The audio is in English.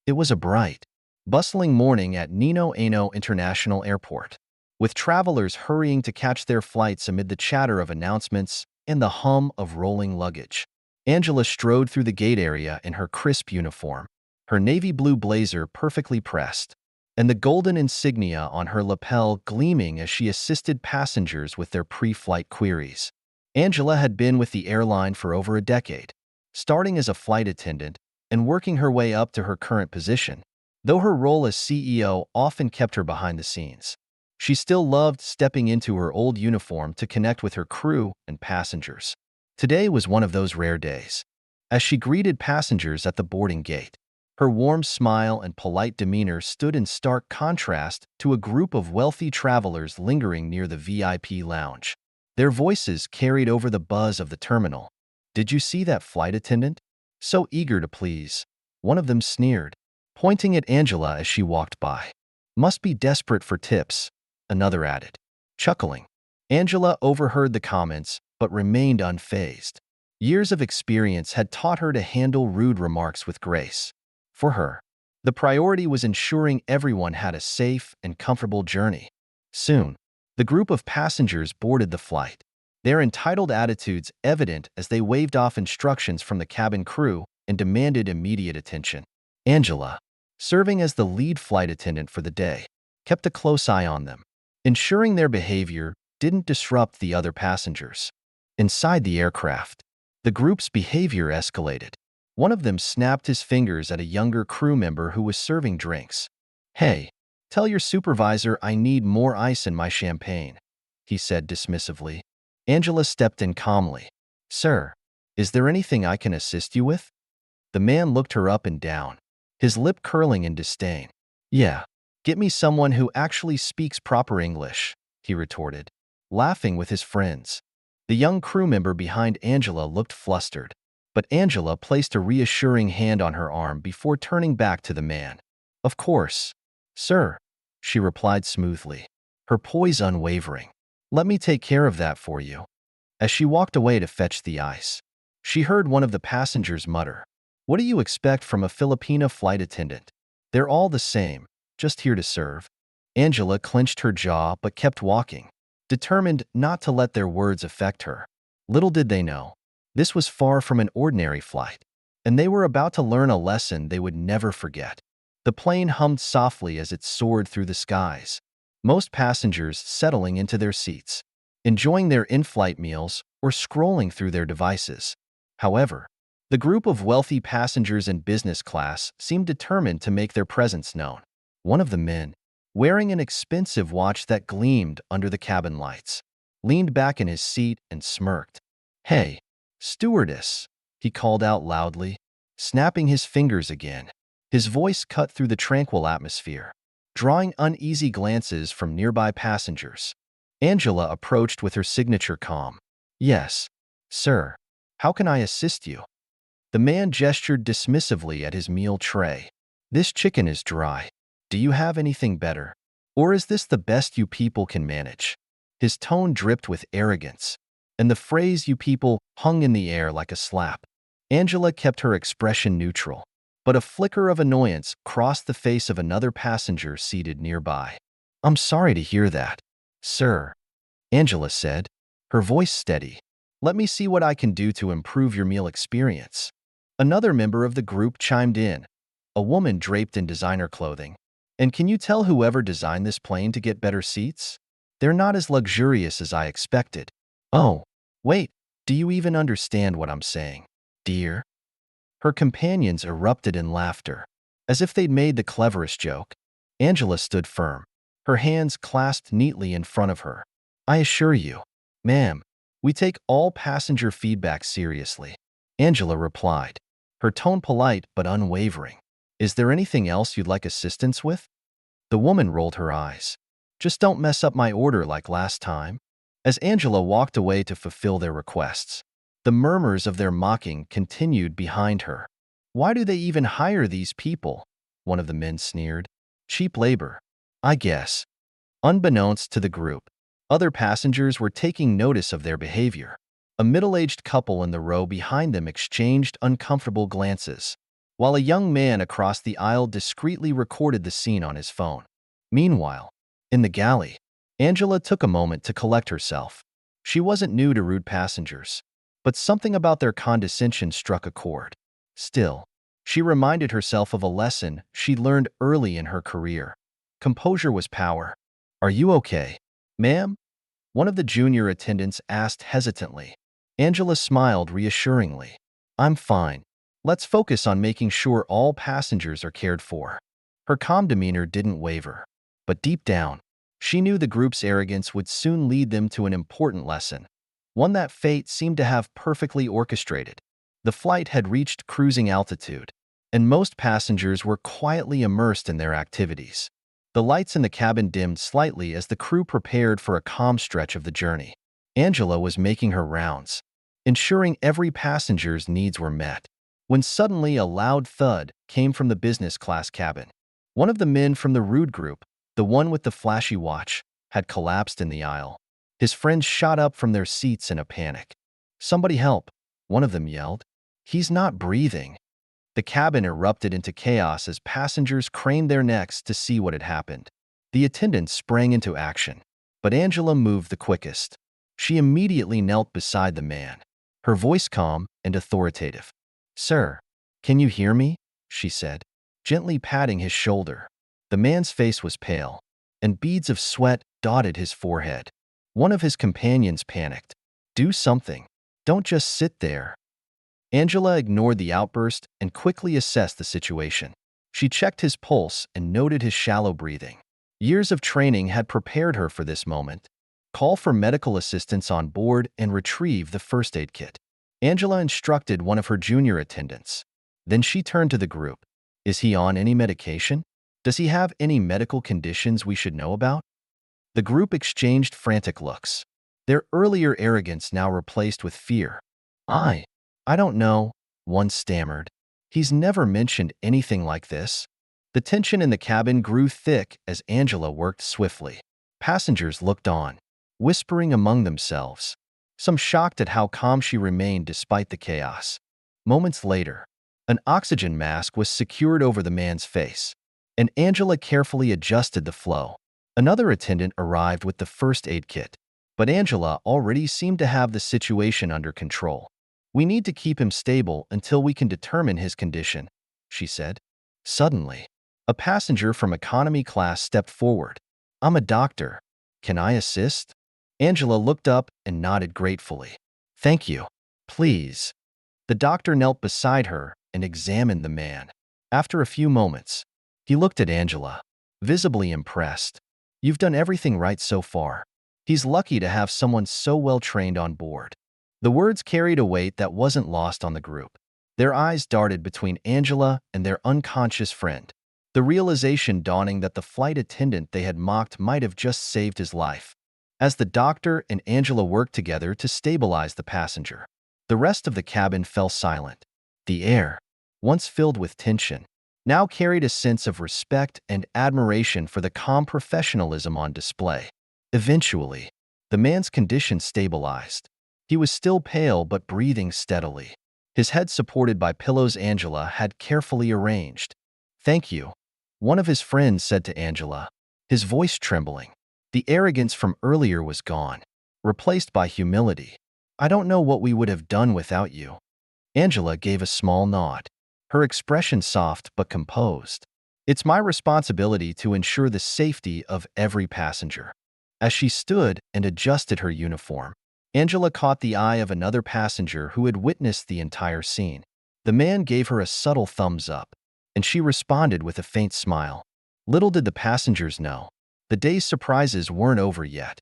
It was a bright, bustling morning at Nino Ano International Airport, with travelers hurrying to catch their flights amid the chatter of announcements and the hum of rolling luggage. Angela strode through the gate area in her crisp uniform, her navy blue blazer perfectly pressed, and the golden insignia on her lapel gleaming as she assisted passengers with their pre-flight queries. Angela had been with the airline for over a decade, starting as a flight attendant and working her way up to her current position, though her role as CEO often kept her behind the scenes. She still loved stepping into her old uniform to connect with her crew and passengers. Today was one of those rare days. As she greeted passengers at the boarding gate, her warm smile and polite demeanor stood in stark contrast to a group of wealthy travelers lingering near the VIP lounge. Their voices carried over the buzz of the terminal. "Did you see that flight attendant? So eager to please." One of them sneered, pointing at Angela as she walked by. "Must be desperate for tips," another added, chuckling. Angela overheard the comments but remained unfazed. Years of experience had taught her to handle rude remarks with grace. For her, the priority was ensuring everyone had a safe and comfortable journey. Soon, the group of passengers boarded the flight, their entitled attitudes evident as they waved off instructions from the cabin crew and demanded immediate attention. Angela, serving as the lead flight attendant for the day, kept a close eye on them, ensuring their behavior didn't disrupt the other passengers. Inside the aircraft, the group's behavior escalated. One of them snapped his fingers at a younger crew member who was serving drinks. "Hey, tell your supervisor I need more ice in my champagne," he said dismissively. Angela stepped in calmly. "Sir, is there anything I can assist you with?" The man looked her up and down, his lip curling in disdain. "Yeah, get me someone who actually speaks proper English," he retorted, laughing with his friends. The young crew member behind Angela looked flustered, but Angela placed a reassuring hand on her arm before turning back to the man. "Of course, sir," she replied smoothly, her poise unwavering. "Let me take care of that for you." As she walked away to fetch the ice, she heard one of the passengers mutter, "What do you expect from a Filipina flight attendant? They're all the same, just here to serve." Angela clenched her jaw but kept walking, determined not to let their words affect her. Little did they know, this was far from an ordinary flight, and they were about to learn a lesson they would never forget. The plane hummed softly as it soared through the skies, most passengers settling into their seats, enjoying their in-flight meals or scrolling through their devices. However, the group of wealthy passengers in business class seemed determined to make their presence known. One of the men, wearing an expensive watch that gleamed under the cabin lights, leaned back in his seat and smirked. "Hey, stewardess," he called out loudly, snapping his fingers again. His voice cut through the tranquil atmosphere, drawing uneasy glances from nearby passengers. Angela approached with her signature calm. "Yes, sir. How can I assist you?" The man gestured dismissively at his meal tray. "This chicken is dry. Do you have anything better? Or is this the best you people can manage?" His tone dripped with arrogance, and the phrase "you people" hung in the air like a slap. Angela kept her expression neutral, but a flicker of annoyance crossed the face of another passenger seated nearby. "I'm sorry to hear that, sir," Angela said, her voice steady. "Let me see what I can do to improve your meal experience." Another member of the group chimed in, a woman draped in designer clothing. "And can you tell whoever designed this plane to get better seats? They're not as luxurious as I expected." "Oh, wait, do you even understand what I'm saying, dear?" Her companions erupted in laughter, as if they'd made the cleverest joke. Angela stood firm, her hands clasped neatly in front of her. "I assure you, ma'am, we take all passenger feedback seriously," Angela replied, her tone polite but unwavering. "Is there anything else you'd like assistance with?" The woman rolled her eyes. "Just don't mess up my order like last time." As Angela walked away to fulfill their requests, the murmurs of their mocking continued behind her. "Why do they even hire these people?" one of the men sneered. "Cheap labor, I guess." Unbeknownst to the group, other passengers were taking notice of their behavior. A middle-aged couple in the row behind them exchanged uncomfortable glances. while a young man across the aisle discreetly recorded the scene on his phone. Meanwhile, in the galley, Angela took a moment to collect herself. She wasn't new to rude passengers, but something about their condescension struck a chord. Still, she reminded herself of a lesson she'd learned early in her career. Composure was power. "Are you okay, ma'am?" one of the junior attendants asked hesitantly. Angela smiled reassuringly. "I'm fine. Let's focus on making sure all passengers are cared for." Her calm demeanor didn't waver, but deep down, she knew the group's arrogance would soon lead them to an important lesson, one that fate seemed to have perfectly orchestrated. The flight had reached cruising altitude, and most passengers were quietly immersed in their activities. The lights in the cabin dimmed slightly as the crew prepared for a calm stretch of the journey. Angela was making her rounds, ensuring every passenger's needs were met, when suddenly a loud thud came from the business class cabin. One of the men from the rude group, the one with the flashy watch, had collapsed in the aisle. His friends shot up from their seats in a panic. "Somebody help," one of them yelled. "He's not breathing." The cabin erupted into chaos as passengers craned their necks to see what had happened. The attendants sprang into action, but Angela moved the quickest. She immediately knelt beside the man, her voice calm and authoritative. "Sir, can you hear me?" she said, gently patting his shoulder. The man's face was pale, and beads of sweat dotted his forehead. One of his companions panicked. "Do something. Don't just sit there." Angela ignored the outburst and quickly assessed the situation. She checked his pulse and noted his shallow breathing. Years of training had prepared her for this moment. Call for medical assistance on board and retrieve the first aid kit. Angela instructed one of her junior attendants. Then she turned to the group. "Is he on any medication? Does he have any medical conditions we should know about?" The group exchanged frantic looks, their earlier arrogance now replaced with fear. I don't know," one stammered. "He's never mentioned anything like this." The tension in the cabin grew thick as Angela worked swiftly. Passengers looked on, whispering among themselves, some shocked at how calm she remained despite the chaos. Moments later, an oxygen mask was secured over the man's face, and Angela carefully adjusted the flow. Another attendant arrived with the first aid kit, but Angela already seemed to have the situation under control. "We need to keep him stable until we can determine his condition," she said. Suddenly, a passenger from economy class stepped forward. "I'm a doctor. Can I assist?" Angela looked up and nodded gratefully. "Thank you. Please." The doctor knelt beside her and examined the man. After a few moments, he looked at Angela, visibly impressed. "You've done everything right so far. He's lucky to have someone so well trained on board." The words carried a weight that wasn't lost on the group. Their eyes darted between Angela and their unconscious friend, the realization dawning that the flight attendant they had mocked might have just saved his life. As the doctor and Angela worked together to stabilize the passenger, the rest of the cabin fell silent. The air, once filled with tension, now carried a sense of respect and admiration for the calm professionalism on display. Eventually, the man's condition stabilized. He was still pale but breathing steadily, his head supported by pillows Angela had carefully arranged. "Thank you," one of his friends said to Angela, his voice trembling. The arrogance from earlier was gone, replaced by humility. "I don't know what we would have done without you." Angela gave a small nod, her expression soft but composed. "It's my responsibility to ensure the safety of every passenger." As she stood and adjusted her uniform, Angela caught the eye of another passenger who had witnessed the entire scene. The man gave her a subtle thumbs up, and she responded with a faint smile. Little did the passengers know, the day's surprises weren't over yet.